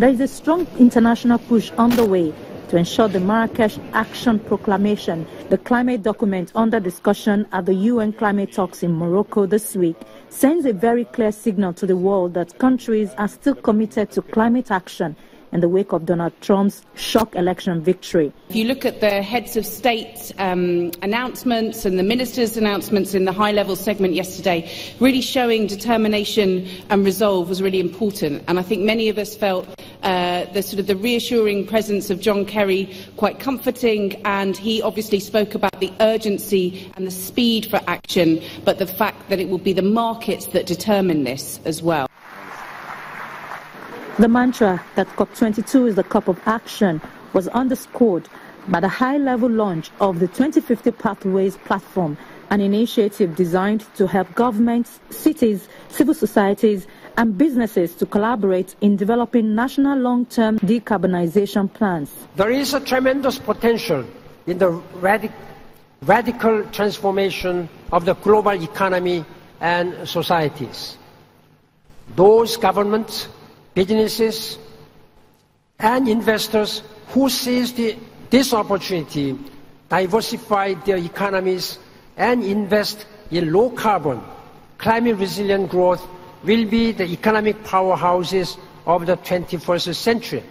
there is a strong international push underway to ensure the Marrakech Action Proclamation, the climate document under discussion at the UN climate talks in Morocco this week, sends a very clear signal to the world that countries are still committed to climate action in the wake of Donald Trump's shock election victory. If you look at the heads of state announcements and the ministers' announcements in the high-level segment yesterday, really showing determination and resolve was really important. And I think many of us felt the reassuring presence of John Kerry quite comforting, and he obviously spoke about the urgency and the speed for action, but the fact that it will be the markets that determine this as well. The mantra that COP22 is the cup of action was underscored by the high-level launch of the 2050 Pathways Platform, an initiative designed to help governments, cities, civil societies and businesses to collaborate in developing national long-term decarbonization plans. There is a tremendous potential in the radical transformation of the global economy and societies. Those governments, businesses and investors who seize this opportunity, diversify their economies and invest in low-carbon, climate-resilient growth will be the economic powerhouses of the 21st century.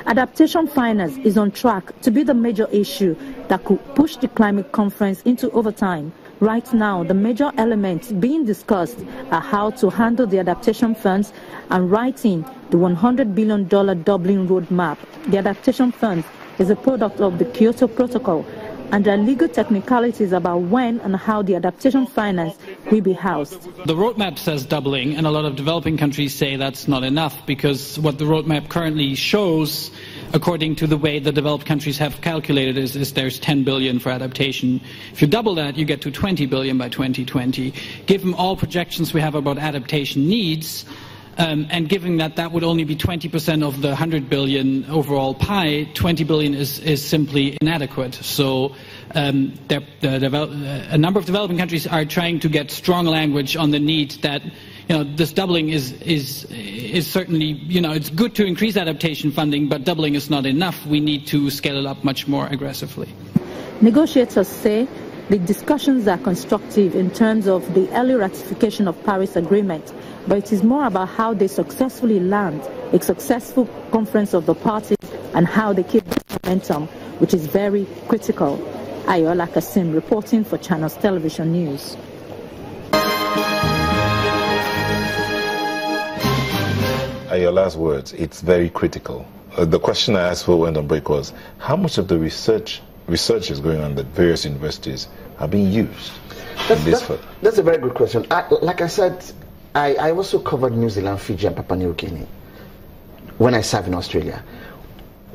Adaptation finance is on track to be the major issue that could push the climate conference into overtime. Right now, the major elements being discussed are how to handle the adaptation funds and writing the $100 billion Dublin roadmap. The adaptation fund is a product of the Kyoto Protocol, and there are legal technicalities about when and how the adaptation finance will be housed. The roadmap says doubling, and a lot of developing countries say that's not enough, because what the roadmap currently shows, according to the way the developed countries have calculated, is there's 10 billion for adaptation. If you double that, you get to 20 billion by 2020. Given all projections we have about adaptation needs, and given that that would only be 20% of the 100 billion overall pie, 20 billion is simply inadequate. So a number of developing countries are trying to get strong language on the need that, this doubling is certainly, it's good to increase adaptation funding, but doubling is not enough. We need to scale it up much more aggressively. Negotiators say the discussions are constructive in terms of the early ratification of Paris Agreement, but it is more about how they successfully land a successful conference of the parties and how they keep this momentum, which is very critical. Ayola Kasim reporting for Channels Television News. Ayola's words, it's very critical. The question I asked for when on break was, how much of the research is going on at various universities are being used? That's a very good question. Like I said, I also covered New Zealand, Fiji and Papua New Guinea when I served in Australia.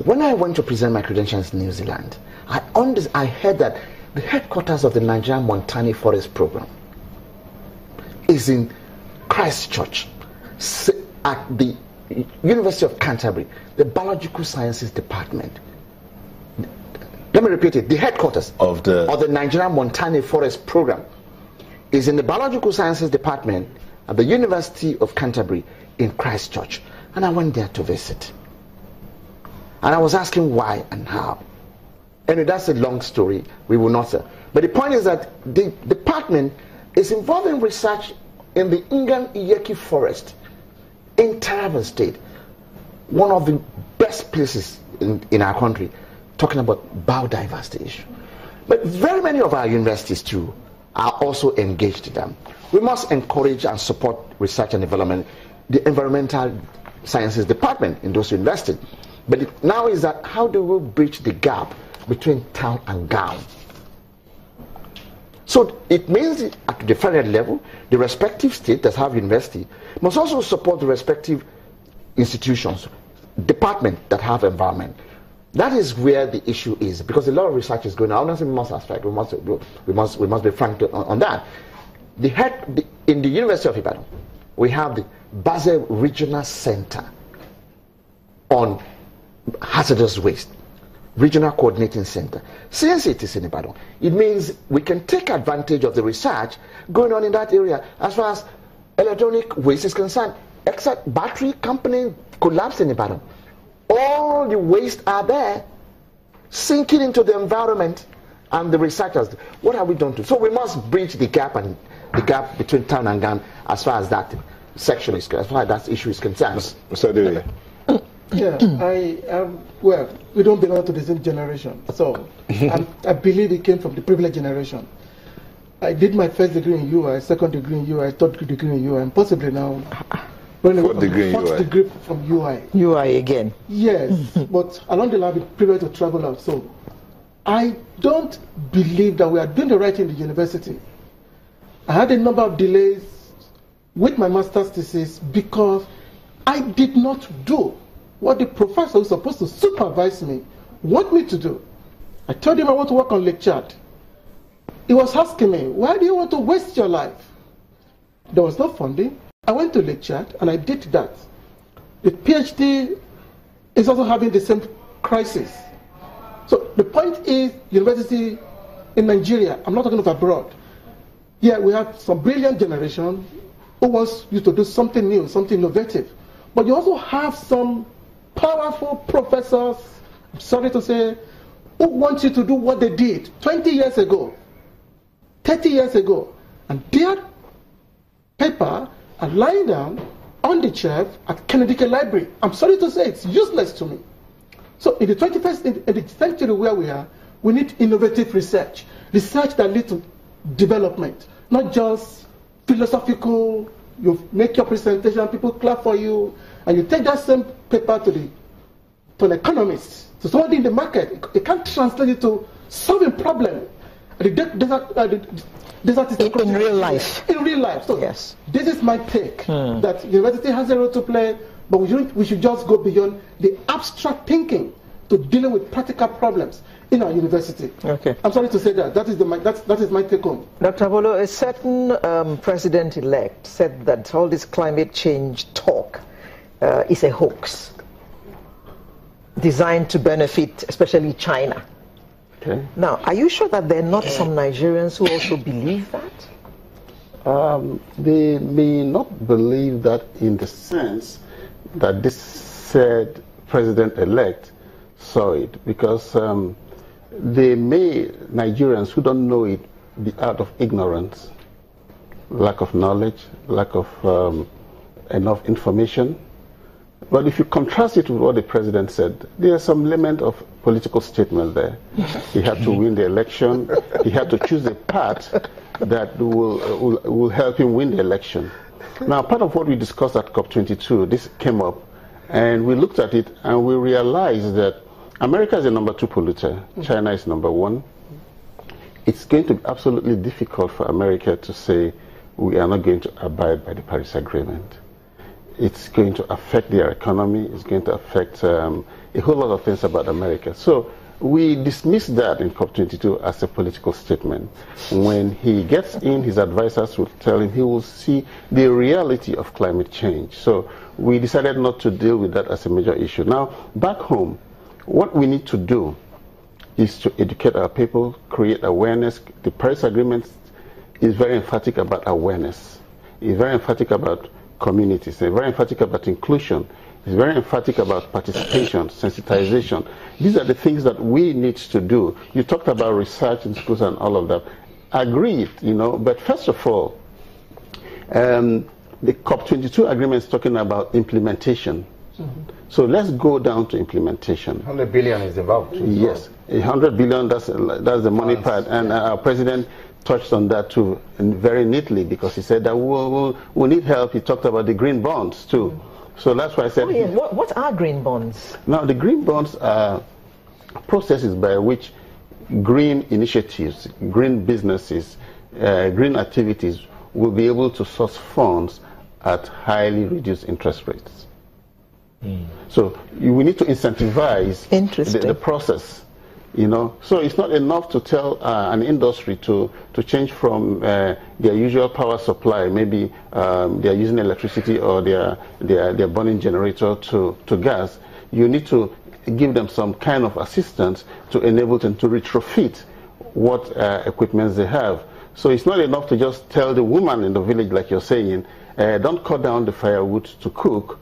When I went to present my credentials in New Zealand, I heard that the headquarters of the Nigerian Montane Forest Program is in Christchurch at the University of Canterbury, the Biological Sciences Department. Let me repeat it. The headquarters of the Nigerian Montane Forest Program is in the Biological Sciences Department at the University of Canterbury in Christchurch. And I went there to visit. And I was asking why and how. Anyway, that's a long story. We will not say. But the point is that the department is involved in research in the Ingan Iyeki Forest in Taraba State, one of the best places in our country, talking about biodiversity issue. But very many of our universities too are also engaged in them. We must encourage and support research and development, the environmental sciences department in those who invested. But now is that how do we bridge the gap between town and gown? So it means at the federal level, the respective state that have university must also support the respective institutions, department that have environment. That is where the issue is, because a lot of research is going on. Honestly, we must aspect. We must be frank on that. In the University of Ibadan, we have the Basel Regional Center on hazardous waste, Regional Coordinating Center. Since it is in Ibadan, it means we can take advantage of the research going on in that area as far as electronic waste is concerned. Except battery company collapsed in Ibadan. All the waste are there, sinking into the environment, and the researchers, what are we doing to? So we must bridge the gap, and the gap between town and GAN as far as that section is, as far as that issue is concerned. Yeah, well, we don't belong to the same generation, so I believe it came from the privileged generation. I did my first degree in UI, second degree in UI, third degree in UI, and possibly now fourth degree from UI. UI again. Yes, but along the line, I've been privileged to travel out, so I don't believe that we are doing the right thing in the university. I had a number of delays with my master's thesis because I did not do what the professor who's supposed to supervise me want me to do. I told him I want to work on Lake Chad. He was asking me, why do you want to waste your life? There was no funding. I went to Lake Chad and I did that. The PhD is also having the same crisis. So the point is, university in Nigeria, I'm not talking of abroad. Yeah, we have some brilliant generation who wants you to do something new, something innovative. But you also have some powerful professors, I'm sorry to say, who want you to do what they did 20 years ago, 30 years ago. And their paper are lying down on the shelf at Kennedy Library. I'm sorry to say, it's useless to me. So in the 21st century where we are, we need innovative research. Research that leads to development, not just philosophical, you make your presentation, people clap for you, and you take that same paper to an economist, to somebody in the market. It can't translate it to solving problem. In real life. In real life. So yes. This is my take, that university has a role to play, but we should just go beyond the abstract thinking to dealing with practical problems in our university. Okay. I'm sorry to say that. That is my take home. Dr. Abolo, a certain president-elect said that all this climate change talk is a hoax designed to benefit especially China. Okay. Now, are you sure that there are not some Nigerians who also believe that? They may not believe that in the sense that this said president-elect saw it, because they may, Nigerians who don't know it, be out of ignorance, lack of knowledge, lack of enough information. But if you contrast it with what the president said, there's some element of political statement there. He had to win the election. He had to choose a path that will help him win the election. Now, part of what we discussed at COP22, this came up, and we looked at it, and we realized that America is the #2 polluter. China is #1. It's going to be absolutely difficult for America to say we are not going to abide by the Paris Agreement. It's going to affect their economy. It's going to affect a whole lot of things about America. So we dismissed that in COP22 as a political statement. When he gets in, his advisors will tell him he will see the reality of climate change. So we decided not to deal with that as a major issue. Now, back home, what we need to do is to educate our people, create awareness. The Paris Agreement is very emphatic about awareness. It's very emphatic about communities. It's very emphatic about inclusion. It's very emphatic about participation, sensitization. These are the things that we need to do. You talked about research in schools and all of that. Agreed, you know, but first of all, the COP22 agreement is talking about implementation. So let's go down to implementation. 100 billion is involved. Yes, 100 billion, that's the money part. And our president touched on that too, and very neatly, because he said that we'll need help. He talked about the green bonds too. So that's why I said... Oh, yeah. What are green bonds? Now, the green bonds are processes by which green initiatives, green businesses, green activities will be able to source funds at highly reduced interest rates. So we need to incentivize the process, you know. So it's not enough to tell an industry to change from their usual power supply, maybe they're using electricity or they're burning generator to gas. You need to give them some kind of assistance to enable them to retrofit what equipment they have. So it's not enough to just tell the woman in the village, like you're saying, don't cut down the firewood to cook.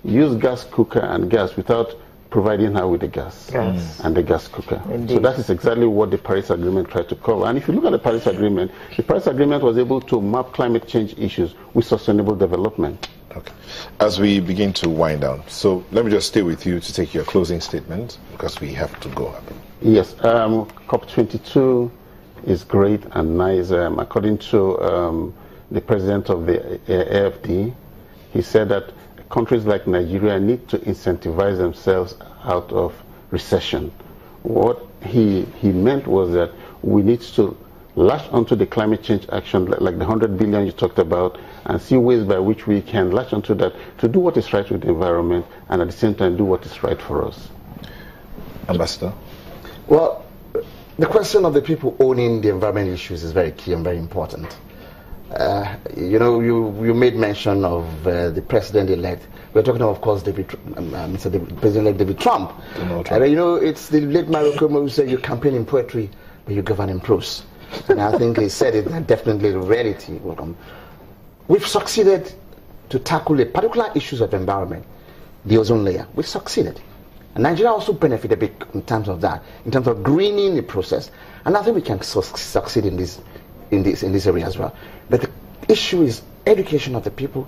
Use gas cooker and gas without providing her with the gas and the gas cooker. Indeed. So that is exactly what the Paris Agreement tried to cover. And if you look at the Paris Agreement was able to map climate change issues with sustainable development. Okay. As we begin to wind down, so let me just stay with you to take your closing statement, because we have to go. Yes, COP22 is great and nice. According to the president of the AFD, he said that countries like Nigeria need to incentivize themselves out of recession. What he meant was that we need to latch onto the climate change action, like the 100 billion you talked about, and see ways by which we can latch onto that to do what is right with the environment and at the same time do what is right for us. Ambassador? Well, the question of the people owning the environment issues is very key and very important. You know, you made mention of the president-elect. We're talking of course, the president-elect David Trump. You know, it's the late Marrakech who said you campaign in poetry, but you govern in prose. And I think he said it, and definitely the reality will come. We've succeeded to tackle the particular issues of environment, the ozone layer. We've succeeded. And Nigeria also benefit a bit in terms of that, in terms of greening the process. And I think we can succeed in this area as well. But the issue is education of the people,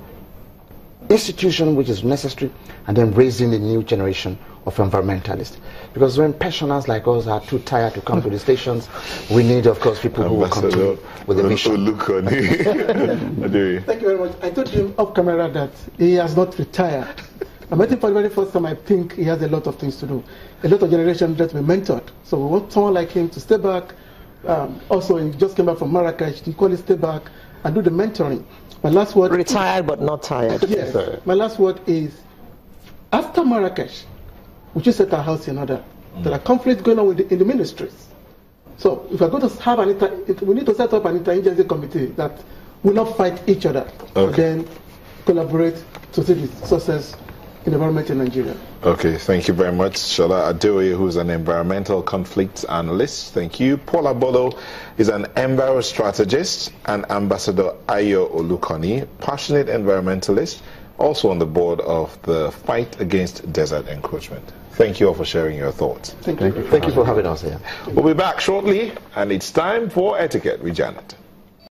institution which is necessary, and then raising the new generation of environmentalists. Because when pensioners like us are too tired to come to the stations, we need, of course, people who will continue with the mission. Thank you very much. I told him off camera that he has not retired. I'm waiting for the very first time. I think he has a lot of things to do. A lot of generation that we mentored. So we want someone like him to stay back. Also, he just came back from Marrakech. He called it stay back and do the mentoring. My last word. Retired but not tired. Yes. My last word is, after Marrakech, we should set our house in order. There are conflicts going on in the ministries. So if we're going to have we need to set up an interagency committee that will not fight each other, but then collaborate to see the success in environment in Nigeria. Okay, thank you very much. Shola Adeoye, who's an environmental conflict analyst. Thank you. Paula Bolo is an enviro strategist, and Ambassador Ayo Olukoni, passionate environmentalist, also on the board of the Fight Against Desert Encroachment. Thank you all for sharing your thoughts. Thank you for having us here. We'll be back shortly, and it's time for Etiquette with Janet.